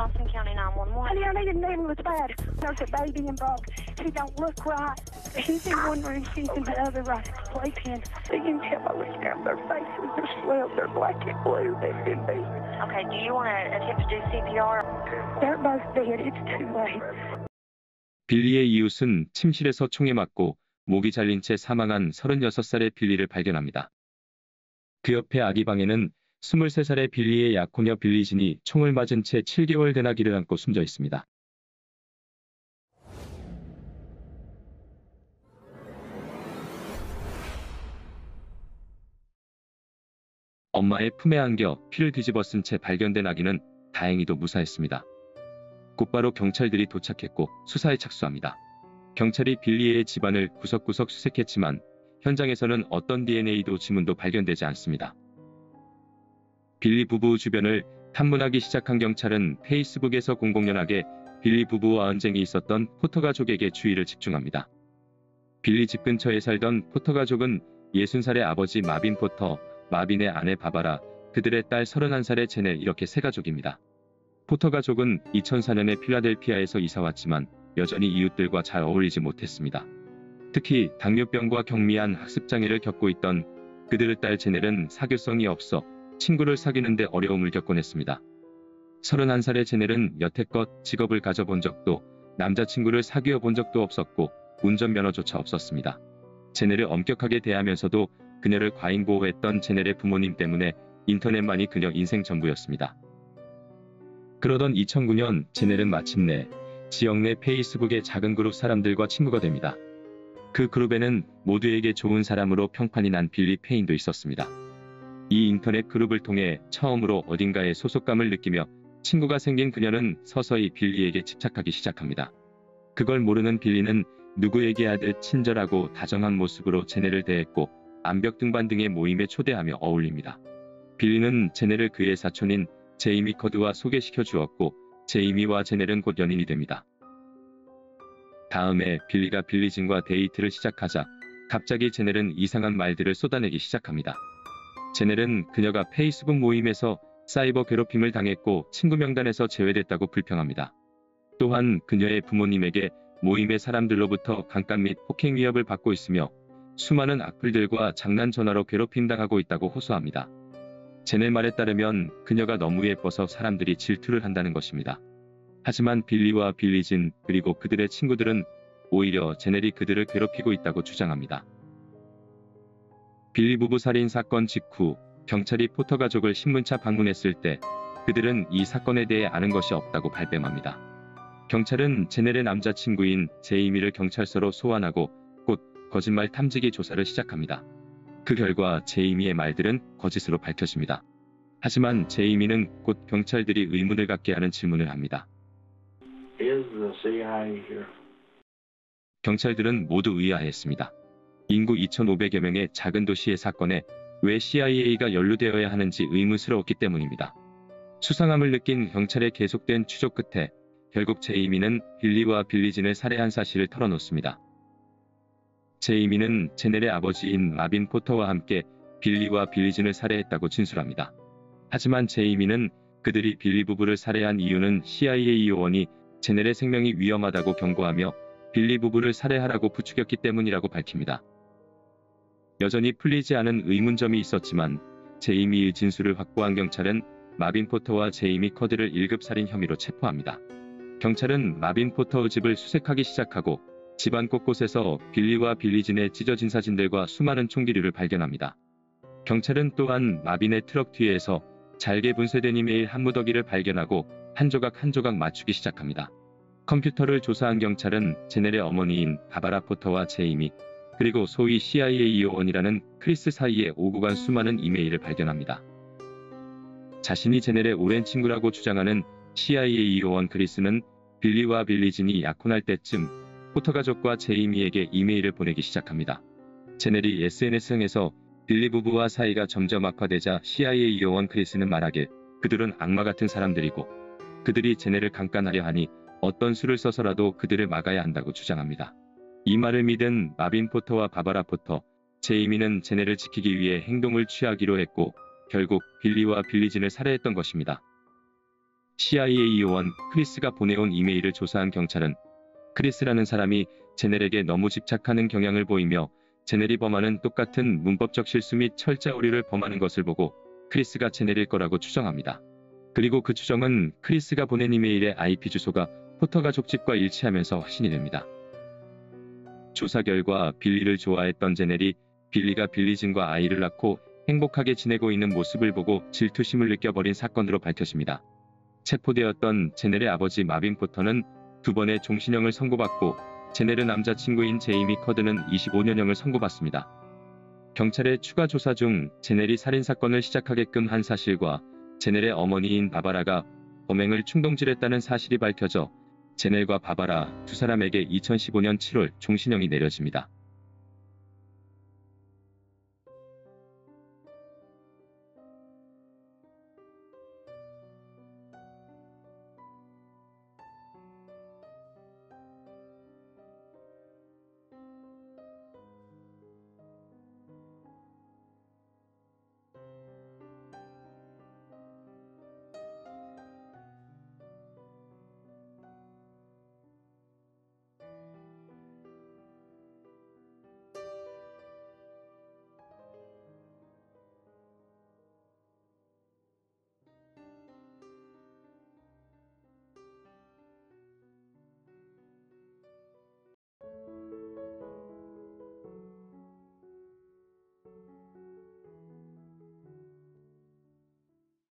Johnson County 911. Honey, I need a was bad. There's a baby involved. He don't look right. He's in one room, she's in the other, right at the playpen. So you can tell by looking down their faces, they're swelled, they're black and blue, they've been beat. Okay, do you want to attempt to do CPR? They're both dead, it's too late. 빌리의 이웃은 침실에서 총에 맞고 목이 잘린 채 사망한 36살의 빌리를 발견합니다. 그 옆에 아기 방에는 23살의 빌리의 약혼녀 빌리진이 총을 맞은 채 7개월 된 아기를 안고 숨져 있습니다. 엄마의 품에 안겨 피를 뒤집어 쓴 채 발견된 아기는 다행히도 무사했습니다. 곧바로 경찰들이 도착했고 수사에 착수합니다. 경찰이 빌리의 집안을 구석구석 수색했지만 현장에서는 어떤 DNA도 지문도 발견되지 않습니다. 빌리 부부 주변을 탐문하기 시작한 경찰은 페이스북에서 공공연하게 빌리 부부와 언쟁이 있었던 포터 가족에게 주의를 집중합니다. 빌리 집 근처에 살던 포터 가족은 60살의 아버지 마빈 포터, 마빈의 아내 바바라, 그들의 딸 31살의 제넬 이렇게 세 가족입니다. 포터 가족은 2004년에 필라델피아에서 이사왔지만 여전히 이웃들과 잘 어울리지 못했습니다. 특히 당뇨병과 경미한 학습장애를 겪고 있던 그들의 딸 제넬은 사교성이 없어 친구를 사귀는데 어려움을 겪곤 했습니다. 31살의 제넬은 여태껏 직업을 가져본 적도 남자친구를 사귀어 본 적도 없었고 운전면허조차 없었습니다. 제넬을 엄격하게 대하면서도 그녀를 과잉 보호했던 제넬의 부모님 때문에 인터넷만이 그녀 인생 전부였습니다. 그러던 2009년 제넬은 마침내 지역 내 페이스북의 작은 그룹 사람들과 친구가 됩니다. 그 그룹에는 모두에게 좋은 사람으로 평판이 난 빌리 페인도 있었습니다. 이 인터넷 그룹을 통해 처음으로 어딘가에 소속감을 느끼며 친구가 생긴 그녀는 서서히 빌리에게 집착하기 시작합니다. 그걸 모르는 빌리는 누구에게 하듯 친절하고 다정한 모습으로 제넬을 대했고 암벽 등반 등의 모임에 초대하며 어울립니다. 빌리는 제넬을 그의 사촌인 제이미 커드와 소개시켜 주었고 제이미와 제넬은 곧 연인이 됩니다. 다음에 빌리가 빌리진과 데이트를 시작하자 갑자기 제넬은 이상한 말들을 쏟아내기 시작합니다. 제넬은 그녀가 페이스북 모임에서 사이버 괴롭힘을 당했고 친구 명단에서 제외됐다고 불평합니다. 또한 그녀의 부모님에게 모임의 사람들로부터 강간 및 폭행 위협을 받고 있으며 수많은 악플들과 장난 전화로 괴롭힘당하고 있다고 호소합니다. 제넬 말에 따르면 그녀가 너무 예뻐서 사람들이 질투를 한다는 것입니다. 하지만 빌리와 빌리진 그리고 그들의 친구들은 오히려 제넬이 그들을 괴롭히고 있다고 주장합니다. 빌리 부부 살인 사건 직후 경찰이 포터 가족을 신문차 방문했을 때 그들은 이 사건에 대해 아는 것이 없다고 발뺌합니다. 경찰은 제넬의 남자친구인 제이미를 경찰서로 소환하고 곧 거짓말 탐지기 조사를 시작합니다. 그 결과 제이미의 말들은 거짓으로 밝혀집니다. 하지만 제이미는 곧 경찰들이 의문을 갖게 하는 질문을 합니다. 경찰들은 모두 의아해했습니다. 인구 2,500여 명의 작은 도시의 사건에 왜 CIA가 연루되어야 하는지 의문스러웠기 때문입니다. 수상함을 느낀 경찰의 계속된 추적 끝에 결국 제이미는 빌리와 빌리진을 살해한 사실을 털어놓습니다. 제이미는 제넬의 아버지인 마빈 포터와 함께 빌리와 빌리진을 살해했다고 진술합니다. 하지만 제이미는 그들이 빌리 부부를 살해한 이유는 CIA 요원이 제넬의 생명이 위험하다고 경고하며 빌리 부부를 살해하라고 부추겼기 때문이라고 밝힙니다. 여전히 풀리지 않은 의문점이 있었지만 제이미의 진술을 확보한 경찰은 마빈 포터와 제이미 커드를 1급 살인 혐의로 체포합니다. 경찰은 마빈 포터의 집을 수색하기 시작하고 집안 곳곳에서 빌리와 빌리진의 찢어진 사진들과 수많은 총기류를 발견합니다. 경찰은 또한 마빈의 트럭 뒤에서 잘게 분쇄된 이메일 한 무더기를 발견하고 한 조각 한 조각 맞추기 시작합니다. 컴퓨터를 조사한 경찰은 제넬의 어머니인 바바라 포터와 제이미 그리고 소위 CIA 요원이라는 크리스 사이에 오고 간 수많은 이메일을 발견합니다. 자신이 제넬의 오랜 친구라고 주장하는 CIA 요원 크리스는 빌리와 빌리진이 약혼할 때쯤 포터 가족과 제이미에게 이메일을 보내기 시작합니다. 제넬이 SNS상에서 빌리 부부와 사이가 점점 악화되자 CIA 요원 크리스는 말하길 그들은 악마 같은 사람들이고 그들이 제넬을 강간하려 하니 어떤 수를 써서라도 그들을 막아야 한다고 주장합니다. 이 말을 믿은 마빈 포터와 바바라 포터, 제이미는 제넬을 지키기 위해 행동을 취하기로 했고 결국 빌리와 빌리진을 살해했던 것입니다. CIA 요원 크리스가 보내온 이메일을 조사한 경찰은 크리스라는 사람이 제넬에게 너무 집착하는 경향을 보이며 제넬이 범하는 똑같은 문법적 실수 및 철자 오류를 범하는 것을 보고 크리스가 제넬일 거라고 추정합니다. 그리고 그 추정은 크리스가 보낸 이메일의 IP 주소가 포터 가족집과 일치하면서 확신이 됩니다. 조사 결과 빌리를 좋아했던 제넬이 빌리가 빌리진과 아이를 낳고 행복하게 지내고 있는 모습을 보고 질투심을 느껴버린 사건으로 밝혀집니다. 체포되었던 제넬의 아버지 마빈 포터는 2번의 종신형을 선고받고 제넬의 남자친구인 제이미 커드는 25년형을 선고받습니다. 경찰의 추가 조사 중 제넬이 살인사건을 시작하게끔 한 사실과 제넬의 어머니인 바바라가 범행을 충동질했다는 사실이 밝혀져 제넬과 바바라 두 사람에게 2015년 7월 종신형이 내려집니다.